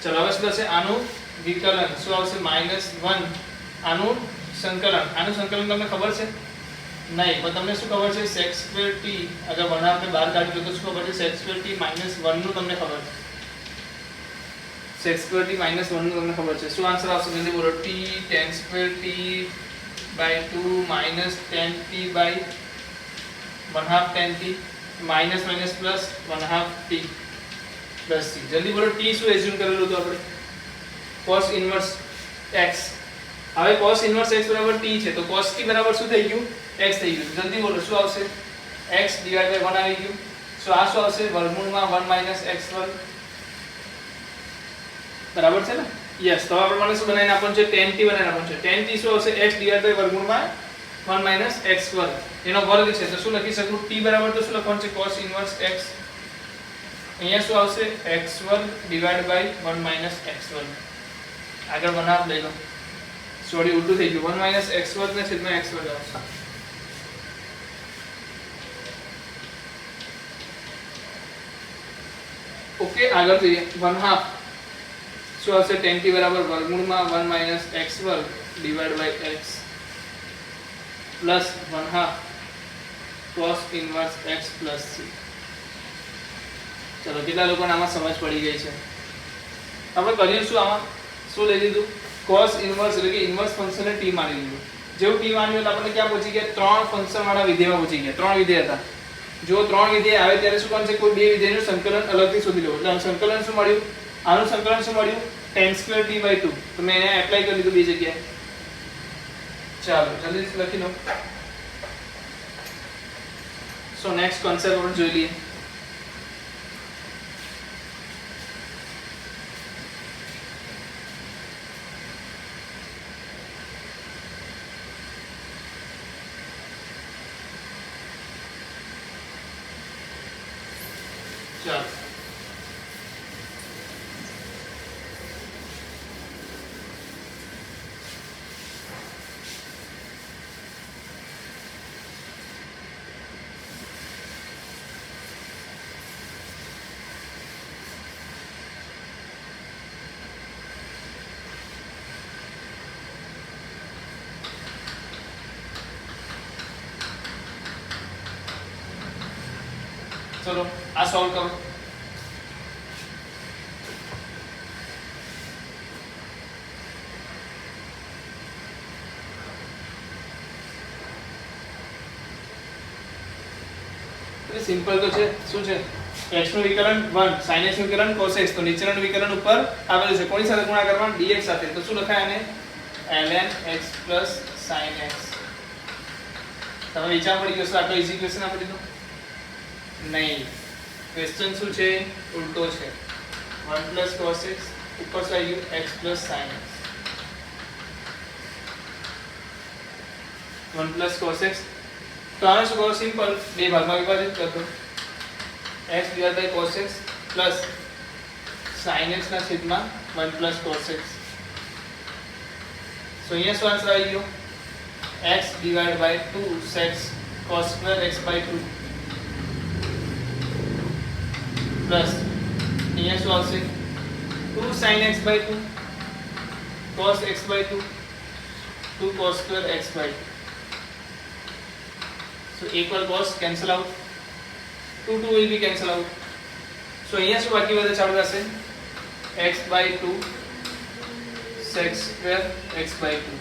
ચલો હવે શું થશે? આનું વિકલન શું આવશે? -1. આનું સંકલન. આનું સંકલન તમને ખબર છે? નહીં, પણ તમને શું ખબર છે? sec square t અગર 1/2 આપણે બહાર કાઢીએ તો શું ખબર છે? sec square t -1 નું તમને ખબર છે. sec square t -1 નું તમને ખબર છે. શું આન્સર આવશે? જલ્દી બોલો. t tan square t by 2 minus tan t by 1/2 tan t minus minus plus 1/2 t plus c. જલ્દી બોલો. t શું એઝ્યુમ કરેલું હતું આપણે? cos inverse x. હવે cos inverse x બરાબર t છે તો cos t બરાબર શું થઈ ગયું? x થઈ ગયું. જલ્દી બોલો શું આવશે? x divided by 1 આવી ગયું. સો આ શું આવશે? વર્ગમૂળમાં 1 - x વર્ગ. બરાબર છે ને? યસ. તો આપણે મને શું બનાવીને આપવાનું છે? tan t બનાવીને આપવાનું છે. tan t શું આવશે? x divided by વર્ગમૂળમાં 1 - x વર્ગ. એનો વર્ગ છે તો શું લખી શકું? t બરાબર તો શું લખવાનું છે? cos inverse x. અહીંયા શું આવશે? x વર્ગ divided by 1 - x વર્ગ. આગળ બનાવ લઈ લો. સોરી ઉલટું થઈ ગયું. 1 - x વર્ગ ને છેદમાં x વર્ગ આવશે. ઓકે આગળ જોઈએ. 1/2 શું આવશે? tan t બરાબર વર્ગમૂળમાં 1 - x વર્ગ divided by x plus 1/2 cos inverse x plus c. ચલો કેટલા લોકોને આમાં સમજ પડી ગઈ છે? આપણે કર્યું શું આમાં? શું લઈ લીધું? cos ઇન્વર્સ એટલે કે ઇન્વર્સ ફંક્શનને t માની લીધું. જેવું t માન્યું એટલે આપણે ક્યાં પહોંચી ગયા? ત્રણ ફંક્શન વાળા વિધેયમાં પહોંચી ગયા. ત્રણ વિધેય હતા. જો ત્રણ વિધેય આવે ત્યારે શું કરવાનું છે? કોઈ બે વિધેયનું સંકલન અલગથી શોધી લેવું. એટલે સંકલન શું મળ્યું? આનું સંકલન શું મળ્યું? tan2t/2. તો મેં એને એપ્લાય કરી દીધું બે જગ્યાએ. ચાલો જલ્દી લખી લો. સો નેક્સ્ટ કોન્સેપ્ટ આપણે જોઈ લઈએ. ચાલો ચલો આ સોલ્વ કરો. સિમ્પલ તો છે. શું છે? x નું વિકલન 1 sin x નું વિકલન cos x. તો નીચેનું વિકલન ઉપર આવેલું છે. કોની સાથે ગુણાકાર કરવાનો? dx સાથે. તો શું લખાય આને? ln x sin x. તમે વિચાર પડી ગયો આટલો ઈઝી ક્વેશ્ચન આપી દીધો? નહીં, ક્વેશ્ચન શું છે? ઉલટો છે. 1 cos x ઉપર શું આવી ગયું? x sin x. 1 cos x. તો આને શું કરો? સિમ્પલ બે ભાગમાં વિભાજિત કરી દો. x / cos x plus sin x ના છેદમાં 1 cos x. સો અહીંયા શું આન્સર આવી ગયો? x / 2 sec cos² x/2 plus અહીંયા શું આવશે? 2 sin x/2 cos x/2 2 cos² x/2. So equal cos cancel out. 2 will be cancel out. So અહીંયા શું બાકી વધે છે? આપણી પાસે x/2 sec² x/2.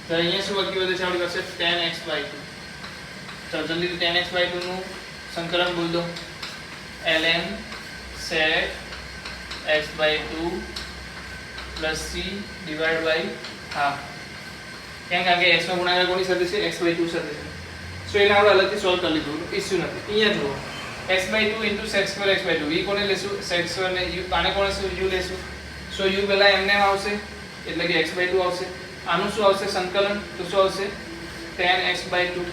તો અહીંયા શું બાકી વધે છે? આપણી પાસે tan x/2. ચાલો જલ્દી tan x/2 નું સંકલન બોલ દો. ln sec x/2 plus c divided by half. કારણ કે x નો ગુણાકાર કોની સાથે છે? x/2 સાથે છે. સો એને આપણે અલગથી સોલ્વ કરી લીધું. ઇશ્યુ નથી. અહીંયા જુઓ x/2 sec² x/2. v કોને લેશું? sec² ને u. આને કોને u લેશું? સો u પહેલા એમને આવશે એટલે કે x/2 આવશે. આનું શું આવશે? સંકલન. તો શું આવશે? tan x/2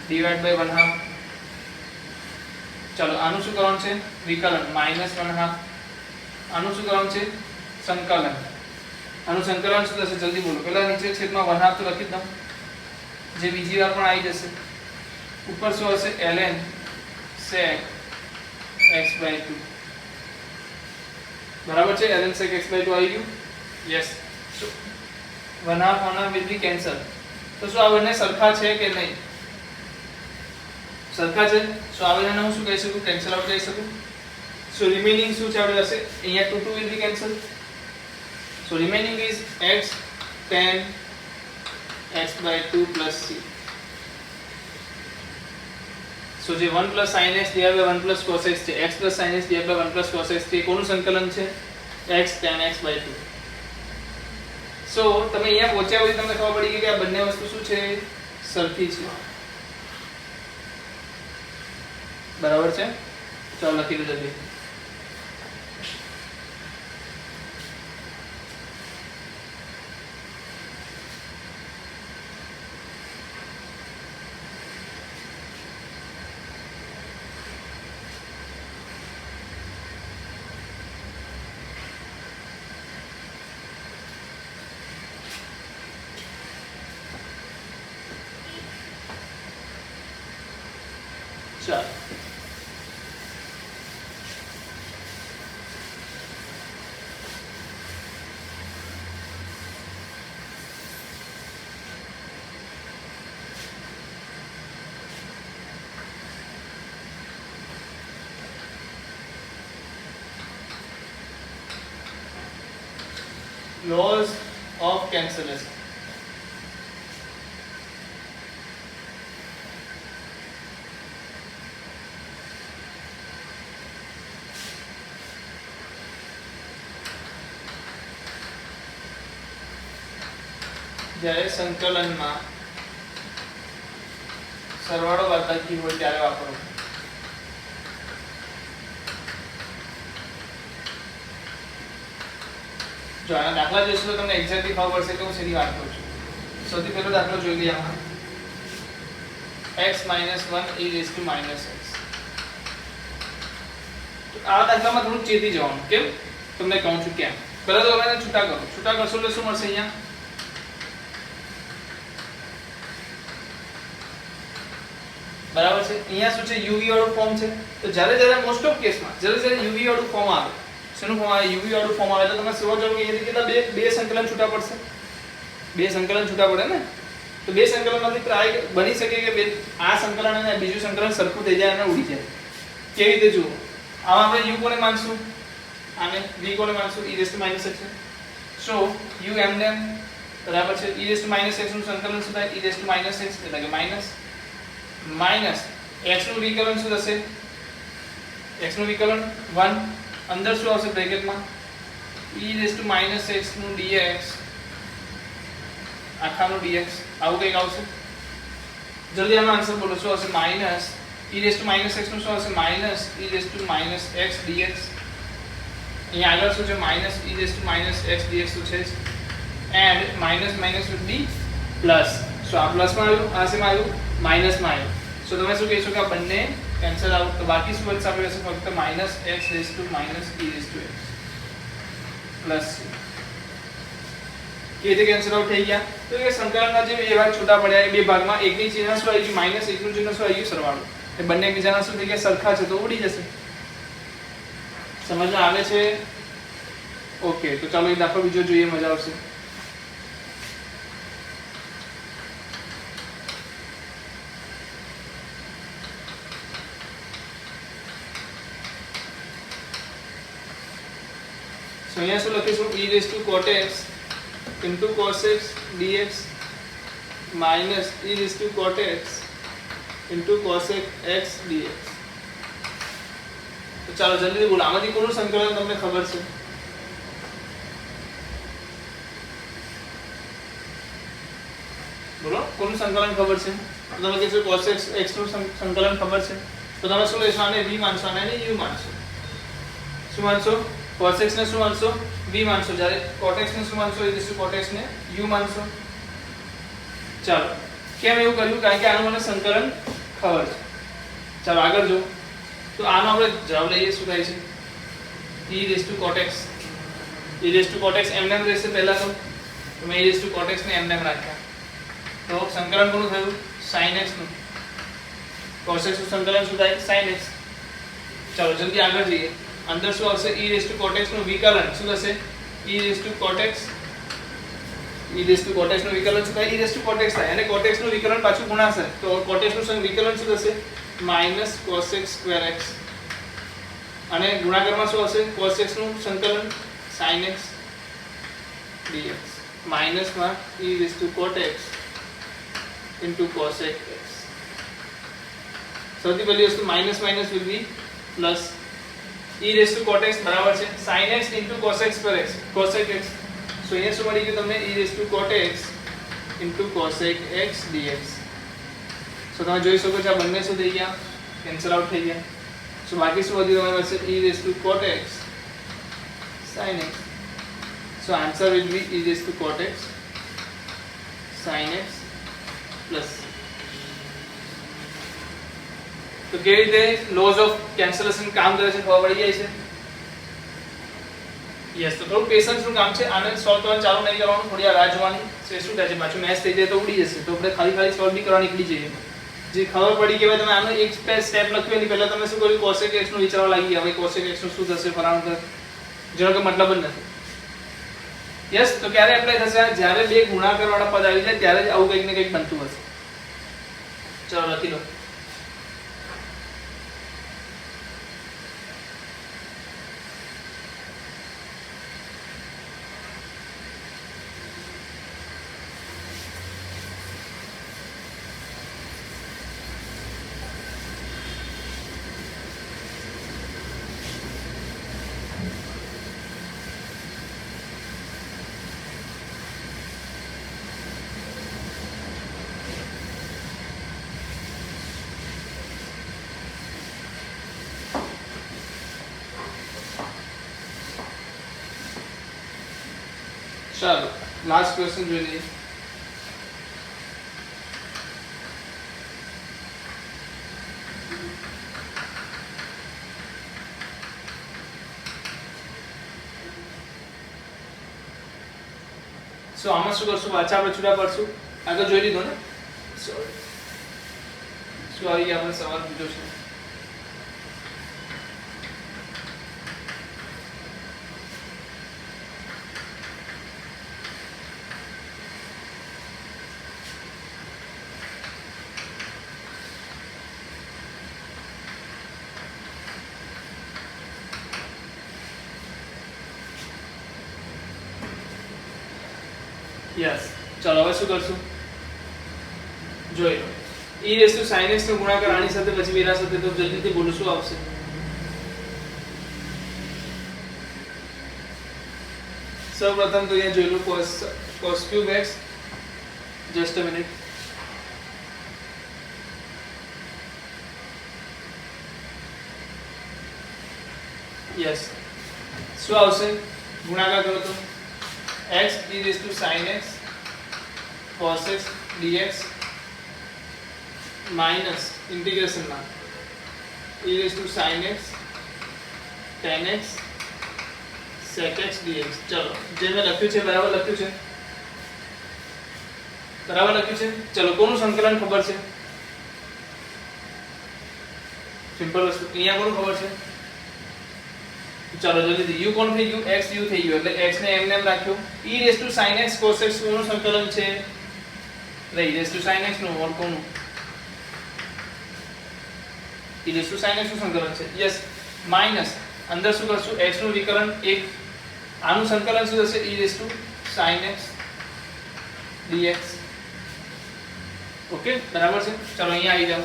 divided by 1/2. ચલો આનું શું કરવાનું છે? વિકલન -1/2. આનું શું કરવાનું છે? સંકલન. આનું સંકલન શું થશે? જલ્દી બોલો. પહેલા નીચે છેદમાં 1/2 તો લખી દઉં, જે બીજી વાર પણ આવી જશે. ઉપર શું હશે? ln sec x/2. બરાબર છે? ln sec x/2 આવી ગયું. યસ. 1/2 will be cancel. તો શું આ બંને સરખા છે કે નહીં? સરખા છે. સો આ બંનેને હું શું કહી શકું? કેન્સલ આઉટ કહી શકું. સો રિમેનિંગ શું છે આપણી પાસે? અહીંયા 2 will be cancel. So remaining is x tan x/2 plus c. So જે 1 sin x divided by 1 cos x છે, x sin x divided by 1 cos x છે, કોનું સંકલન છે? x tan x/2. So તમે અહીંયા પહોંચ્યા પછી તમને ખબર પડી ગઈ કે આ બંને વસ્તુ શું છે? સરખી છે. બરાબર છે? ચાલો લખી દો જલ્દી. ચાલો लॉज ऑफ कैंसलेशन। જ્યારે સંકલનમાં સરવાળો બાદબાકી હોય ત્યારે વાપરો। જો આના દાખલા જોઈશું તો તમને એક્ઝેક્ટલી ખબર પડશે કે હું શેની વાત કરું છું। સૌથી પહેલો દાખલો જોઈ લઈએ આમાં x - 1 e raised to -x। તો આ દાખલામાં થોડું ચેતી જવાનું, કેમ તમને કહું છું કેમ। પહેલા તો તમે છૂટા કરો, છૂટા કરશો એટલે શું મળશે અહીંયા બરાબર છે। અહીંયા શું છે યુવી વાળું ફોર્મ છે, તો જ્યારે મોસ્ટ ઓફ કેસમાં જ્યારે યુવી વાળું ફોર્મ આવે, શેનું ફોર્મ આવે યુવી વાળું ફોર્મ આવે તો તમે શોધો છો કે અહીંયાથી કેટલા બે સંકલન છૂટા પડશે, બે સંકલન છૂટા પડે ને। તો બે સંકલનમાંથી ટ્રાય બની શકે કે બે આ સંકલન અને બીજું સંકલન સરખું થઈ જાય અને ઉડી જાય। કેવી રીતે જુઓ, આમાં આપણે u કોને માનશું, આને v કોને માનશું, e raised to -x છે। સો u એમને બરાબર છે e raised to -x નું સંકલન શું થાય, e raised to -x એટલે કે માઈનસ x નું વિકલન શું થશે, x નું વિકલન 1 અંદર શું આવશે બ્રેકેટમાં e raised to -x નું dx આખાનું dx આવું કંઈક આવશે। જલ્દી આનો આન્સર બોલો શું આવશે, minus e raised to -x નું શું આવશે, minus e raised to -x dx। અહીંયા આગળ શું છે minus e raised to -x dx શું છે and minus minus will be plus. So આ પ્લસ માં આવ્યું, આ શેમાં આવ્યું માઈનસ માં આવ્યું। સો તમે શું કહેશો કે આ બંને કેન્સલ આઉટ, તો બાકી શું બચશે આપણી પાસે ફક્ત -x raised to -e raised to x plus કે જે કેન્સલ આઉટ થઈ ગયા। તો એ સંકલનના જે બે ભાગ છૂટા પડ્યા એ બે ભાગમાં એકની ચિહ્ન શું આવી ગયું -1 નું ચિહ્ન શું આવી ગયું સરવાળો, એ બંને એકબીજાના શું થઈ ગયા સરખા છે તો ઉડી જશે। સમજમાં આવે છે? ઓકે, તો ચાલો એક દાખલો બીજો જોઈએ, મજા આવશે। So અહીંયા શું લખીશું e raised to cot x into cos x dx minus e raised to cot x into cos x dx। તો ચાલો જલ્દી બોલો, આમાંથી કોનું સંકલન તમને ખબર છે? બોલો કોનું સંકલન ખબર છે? તો તમે કહેશો cos x નું સંકલન ખબર છે, તો તમે શું લેશો, આને v માનશો અને આને u માનશો। શું માનશો? cos x ને શું માનશો, v માનશો, જ્યારે cot x ને શું માનશો, e raised to cot x ને u માનશો। ચાલો કેમ એવું કર્યું, કારણ કે આનું મને સંકલન ખબર છે। ચાલો આગળ જો, તો આનો આપણે જવાબ લઈએ શું થાય છે e raised to cot x, e raised to cot x એમને એમ રહેશે। પહેલા તો મેં e raised to cot x ને એમને એમ રાખ્યા, તો સંકલન કોનું થયું sin x નું, cos x નું સંકલન શું થાય sin x। ચાલો જલ્દી આગળ જઈએ, અંદર શું આવશે e raised to cot x નું વિકલન શું થશે e raised to cot x, e raised to cot x નું વિકલન શું થાય e raised to cot x થાય, અને cot x નું વિકલન પાછું ગુણાશે, તો cot x નું વિકલન શું થશે minus cos x square x, અને ગુણાકારમાં શું આવશે cos x નું સંકલન sin x dx માઈનસ માં e raised to cot x into cos x। સૌથી પહેલી વસ્તુ minus minus will be plus, e raised to cot x બરાબર છે sin x into cos x per x cos x। સો અહીંયા શું મળી ગયું તમને e raised to cot x into cos x dx। સો તમે જોઈ શકો છો આ બંને શું થઈ ગયા કેન્સલ આઉટ થઈ ગયા। સો બાકી શું વધ્યું તમારી પાસે e raised to cot x sin x। So answer will be e raised to cot x sin x plus. તો કેવી રીતે લોઝ ઓફ કેન્સલેશન કામ કરે છે ખબર પડી જાય છે? યસ, તો થોડું પેશન્સ નું કામ છે, આને સોલ્વ કરવાનું ચાલુ નહીં કરવાનું, થોડી રાહ જોવાની છે। શું થાય છે પાછું મેચ થઈ જાય તો ઉડી જશે, તો આપણે ખાલી સોલ્વ બી કરવા નીકળી જઈએ। જે ખબર પડી કે ભાઈ તમે આનો એક સ્ટેપ લખ્યું એની પહેલા તમે શું કર્યું cos x નું વિચારવા લાગી ગયા, હવે cos x નું શું થશે ફલાણું, જેનો કે મતલબ જ નથી। યસ, તો ક્યારે એપ્લાય થશે? જ્યારે બે ગુણાકાર વાળા પદ આવી જાય ત્યારે જ આવું કંઈક ને કંઈક બનતું હશે। ચલો લખી લો। ચાલો લાસ્ટ ક્વેશ્ચન જોઈ લઈએ. સો આમાં શું કરશું, પાછા આપણે છૂટા પડશું. આગળ જોઈ લીધો ને. સોરી આપણે સવાલ પૂછ્યો છે. યસ, ચાલો હવે શું કરશું જોઈ લો. e raise to sin x નો ગુણાકાર આની સાથે પછી વેલા સાથે, તો જલ્દીથી બોલો શું આવશે. સૌપ્રથમ તો અહીંયા જોઈ લો cos cube x. Just a minute. Yes, શું આવશે ગુણાકાર કરો તો x e raised to sin x cos x dx minus integration માં e raised to sin x tan x sec x dx. ચલો જે મેં લખ્યું છે બરાબર લખ્યું છે, બરાબર લખ્યું છે. ચલો કોનું સંકલન ખબર છે? સિમ્પલ વસ્તુ. અહીંયા કોનું ખબર છે? ચાલો જલ્દીથી. u કોણ થઈ ગયું? x u થઈ ગયું, એટલે x ને એમ ને એમ રાખ્યો. e raised to sin x cos x કોનું સંકલન છે? એટલે e raised to sin x નું ઓર કોનું? e raised to sin x નું સંકલન છે. યસ, માઈનસ અંદર શું કરશું? x નું વિકલન 1. આનું સંકલન શું થશે? e raised to sin x dx. Okay, બરાબર છે. ચાલો અહીંયા આવી જાઓ.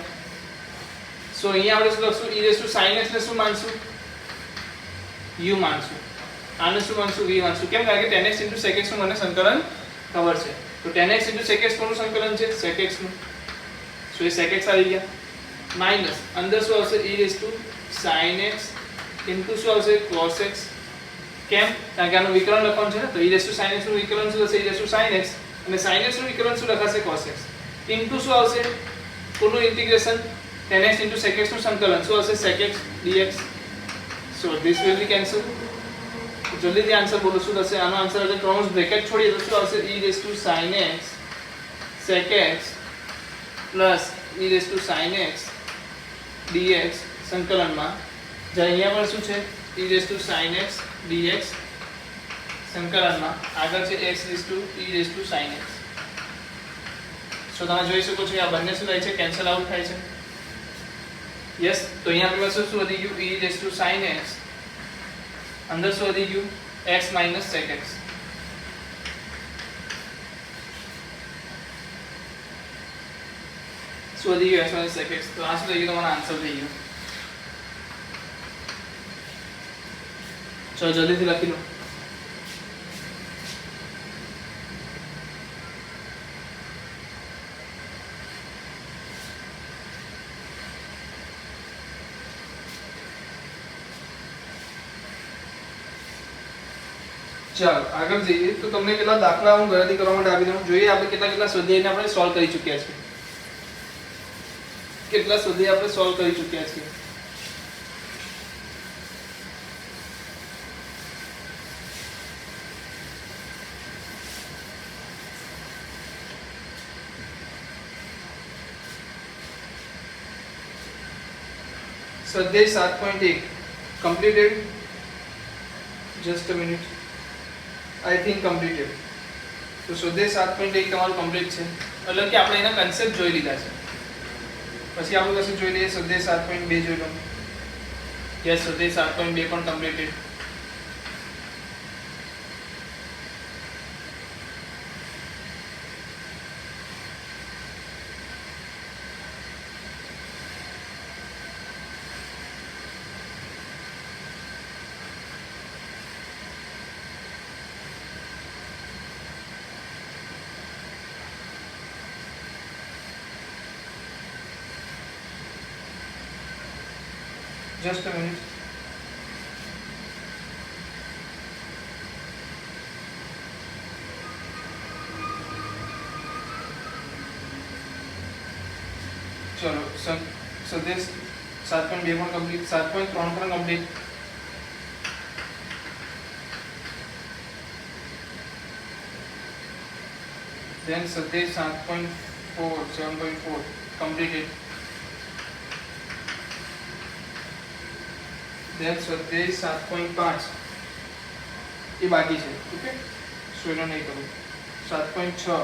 સો અહીંયા આપણે શું લખશું? e raised to sin x ને શું માનશું? u માનશું. આને શું માનશું? v માનશું. કેમ? કારણ કે tan x sec x નું મને સંકલન ખબર છે. તો tan x sec x કોનું સંકલન છે? sec x નું. સો એ sec x આવી ગયા. માઈનસ અંદર શું આવશે? e raised to sin x into શું આવશે? cos x. કેમ? કારણ કે આનું વિકલન લખવાનું છે ને, તો e raised to sin x નું વિકલન શું થશે? e raised to sin x, અને sin x નું વિકલન શું લખાશે? cos x. ઇન્ટુ શું આવશે? કોનું integration? tan x into sec x નું સંકલન શું આવશે? sec x dx. So this will be cancelled. જલ્દીથી આન્સર બોલો શું થશે? આનો આન્સર એટલે ક્રોસ બ્રેકેટ છોડીએ તો શું આવશે? e raised to sin x sec x plus e raised to sin x dx સંકલનમાં. જ્યારે અહીંયા પણ શું છે? e raised to sin x dx સંકલનમાં આગળ છે x raised to e raised to sin x. સો તમે જોઈ શકો છો કે આ બંને શું થાય છે? કેન્સલ આઉટ થાય છે. યસ, તો અહીંયા આપણી પાસે શું વધી ગયું? e raised to sin x. અંદર શું વધી ગયું? x minus sec x. શું વધી ગયું? x minus sec x. તો આ શું થઈ ગયું? તમારો આન્સર થઈ ગયો. ચલો જલ્દીથી લખી લો. ચાલો આગળ જઈએ. તો તમને કેટલા દાખલા હું ગણતરી કરવા માટે આપી દઉં. જોઈએ આપણે કેટલા સ્વાધ્યાયને આપણે સોલ્વ કરી ચૂક્યા છીએ. કેટલા સ્વાધ્યાય આપણે સોલ્વ કરી ચૂક્યા છીએ. સ્વાધ્યાય 7.1 completed. Just a minute. I think completed. તો સ્વાધ્યાય 7.1 તમારું કમ્પ્લીટ છે. એટલે કે આપણે એના કન્સેપ્ટ જોઈ લીધા છે. પછી આપણે કશું જોઈ લઈએ. સ્વાધ્યાય 7.2 જોઈ લો. યસ, સ્વાધ્યાય 7.2 પણ કમ્પ્લીટેડ. Just a minute. चलो सदेश 7.2 પણ કમ્પ્લીટ, 7.3 પણ કમ્પ્લીટ, then સદેશ 7.4 7.4 completed, then સદેશ 7.5 એ બાકી છે. ઓકે, સો એનો નહીં કરું. 7.6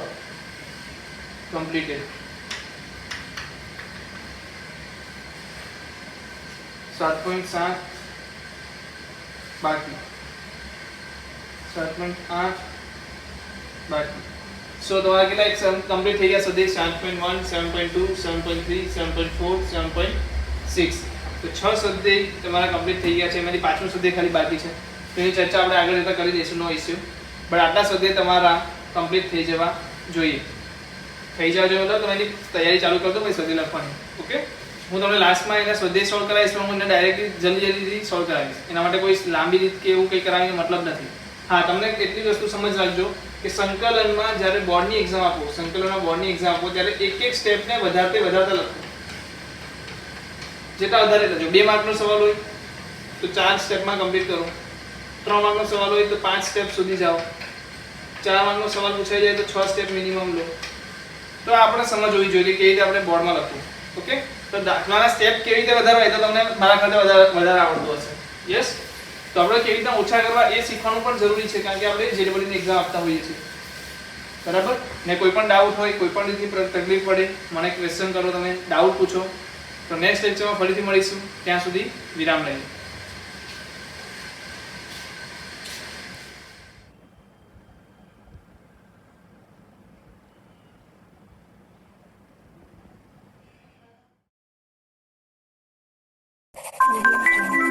completed, 7.7 બાકી, 7.8 બાકી. સો તમારા કેટલા એક્ઝામ કમ્પ્લીટ થઈ ગયા? સદેશ 7.1 7.2 7.3 7.4 7.6. તો 6 સદેશ તમારા કમ્પ્લીટ થઈ ગયા છે. એમાંથી પાંચમો સદેશ ખાલી બાકી છે. તો એની ચર્ચા આપણે આગળ જતા કરી દઈશું, નો ઇશ્યુ. બટ આટલા સદેશ તમારા કમ્પ્લીટ થઈ જવા જોઈએ. થઈ જવા જોઈએ તો એની તૈયારી ચાલુ કરી દો પછી સદેશ લખવાની. ઓકે, હું તમને લાસ્ટમાં એના સ્વાધ્યાય સોલ્વ કરાવીશ, પણ હું એને ડાયરેક્ટલી જલ્દી સોલ્વ કરાવીશ. એના માટે કોઈ લાંબી રીત કે એવું કંઈ કરાવીને મતલબ નથી. હા, તમને એટલી વસ્તુ સમજ રાખજો કે સંકલનમાં જ્યારે બોર્ડની એક્ઝામ આપો, સંકલનમાં બોર્ડની એક્ઝામ આપો ત્યારે એક એક સ્ટેપને વધારતા લખો. જેટલા વધારે લખજો. 2 માર્કનો સવાલ હોય તો 4 સ્ટેપમાં કમ્પ્લીટ કરો. 3 માર્કનો સવાલ હોય તો 5 સ્ટેપ સુધી જાઓ. 4 માર્કનો સવાલ પૂછાઈ જાય તો 6 સ્ટેપ મિનિમમ લો. તો આપણે સમજ હોવી જોઈએ કે કેવી રીતે આપણે બોર્ડમાં લખવું. ઓકે, તો દાખલાના સ્ટેપ કેવી રીતે વધારવા એ તો તમને મારા કરતા વધારે આવડતું હશે. યસ, તો આપણે કેવી રીતે ઓછા કરવા એ શીખવાનું પણ જરૂરી છે, કારણ કે આપણે જેડબલની એક્ઝામ આપતા હોઈએ છીએ. બરાબર ને? કોઈ પણ ડાઉટ હોય, કોઈ પણ રીતની તકલીફ પડે, મને ક્વેશ્ચન કરો, તમે ડાઉટ પૂછો. તો નેક્સ્ટ લેક્ચરમાં ફરીથી મળીશું. ત્યાં સુધી વિરામ લઈએ. Audio Jungle.